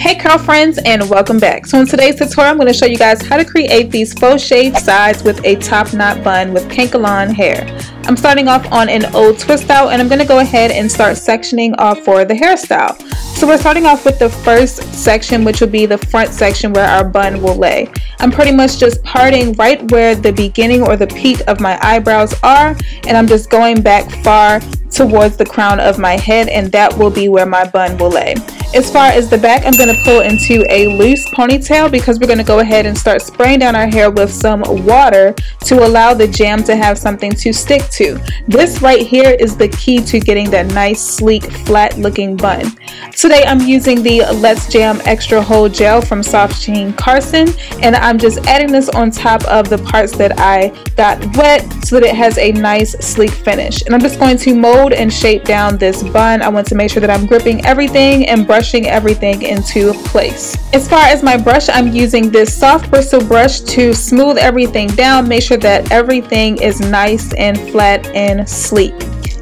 Hey curl friends, and welcome back. So in today's tutorial I'm going to show you guys how to create these faux shaved sides with a top knot bun with Kanekalon hair. I'm starting off on an old twist out, and I'm going to go ahead and start sectioning off for the hairstyle. So we're starting off with the first section, which will be the front section where our bun will lay. I'm pretty much just parting right where the beginning or the peak of my eyebrows are, and I'm just going back far towards the crown of my head, and that will be where my bun will lay. As far as the back, I'm going to pull into a loose ponytail because we're going to go ahead and start spraying down our hair with some water to allow the jam to have something to stick to. This right here is the key to getting that nice, sleek, flat looking bun. Today I'm using the Let's Jam Extra Hold Gel from Soft Sheen Carson, and I'm just adding this on top of the parts that I got wet so that it has a nice, sleek finish. And I'm just going to mold and shape down this bun. I want to make sure that I'm gripping everything and brushing everything into place. As far as my brush, I'm using this soft bristle brush to smooth everything down, make sure that everything is nice and flat and sleek.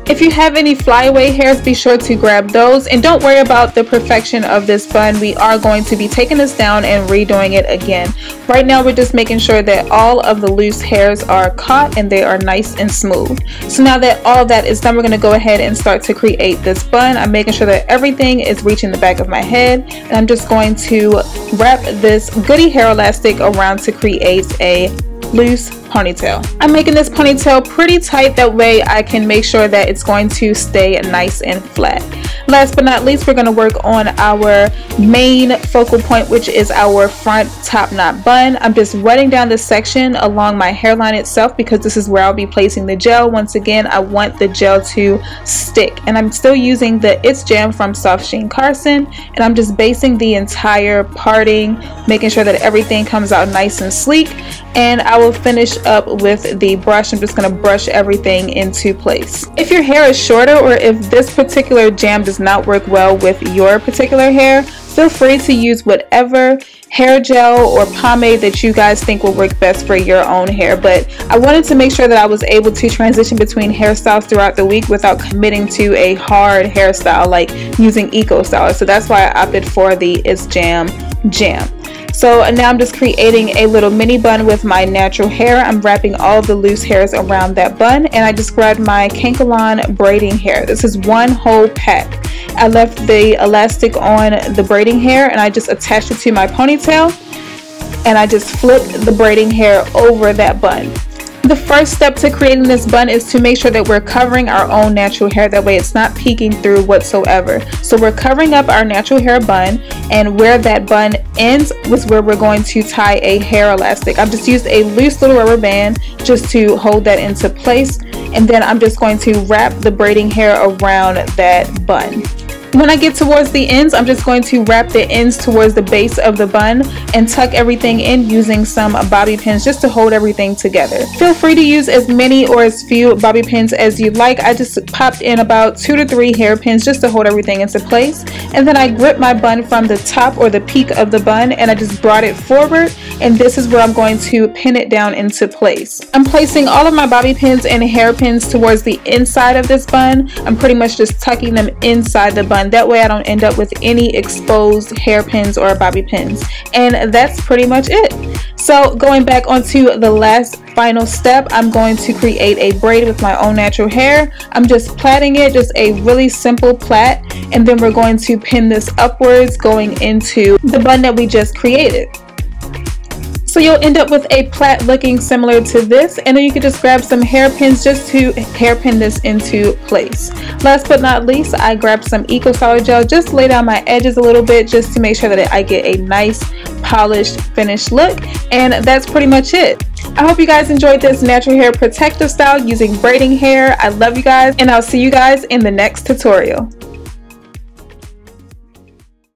If you have any flyaway hairs, be sure to grab those, and don't worry about the perfection of this bun. We are going to be taking this down and redoing it again. Right now we're just making sure that all of the loose hairs are caught and they are nice and smooth. So now that all of that is done, we're going to go ahead and start to create this bun. I'm making sure that everything is reaching the back of my head, and I'm just going to wrap this goodie hair elastic around to create a loose ponytail. I'm making this ponytail pretty tight, that way I can make sure that it's going to stay nice and flat. Last but not least, we're going to work on our main focal point, which is our front top knot bun. I'm just running down this section along my hairline itself because this is where I'll be placing the gel. Once again, I want the gel to stick, and I'm still using the It's Jam from Soft Sheen Carson, and I'm just basing the entire parting, making sure that everything comes out nice and sleek, and I will finish up with the brush. I'm just going to brush everything into place. If your hair is shorter, or if this particular jam does not work well with your particular hair, feel free to use whatever hair gel or pomade that you guys think will work best for your own hair. But I wanted to make sure that I was able to transition between hairstyles throughout the week without committing to a hard hairstyle like using Eco Styler. So that's why I opted for the It's Jam Jam. So now I'm just creating a little mini bun with my natural hair. I'm wrapping all the loose hairs around that bun, and I just grabbed my Kanekalon braiding hair. This is one whole pack. I left the elastic on the braiding hair, and I just attached it to my ponytail, and I just flipped the braiding hair over that bun. The first step to creating this bun is to make sure that we're covering our own natural hair, that way it's not peeking through whatsoever. So we're covering up our natural hair bun, and where that bun ends was where we're going to tie a hair elastic. I've just used a loose little rubber band just to hold that into place, and then I'm just going to wrap the braiding hair around that bun. When I get towards the ends, I'm just going to wrap the ends towards the base of the bun and tuck everything in using some bobby pins just to hold everything together. Feel free to use as many or as few bobby pins as you'd like. I just popped in about 2 to 3 hairpins just to hold everything into place. And then I gripped my bun from the top or the peak of the bun, and I just brought it forward, and this is where I'm going to pin it down into place. I'm placing all of my bobby pins and hairpins towards the inside of this bun. I'm pretty much just tucking them inside the bun. That way I don't end up with any exposed hairpins or bobby pins. And that's pretty much it. So going back onto the last final step, I'm going to create a braid with my own natural hair. I'm just plaiting it, just a really simple plait, and then we're going to pin this upwards going into the bun that we just created. So you'll end up with a plait looking similar to this, and then you can just grab some hairpins just to hairpin this into place. Last but not least, I grabbed some Eco Styler gel, just lay down my edges a little bit just to make sure that I get a nice polished finished look, and that's pretty much it. I hope you guys enjoyed this natural hair protective style using braiding hair. I love you guys, and I'll see you guys in the next tutorial.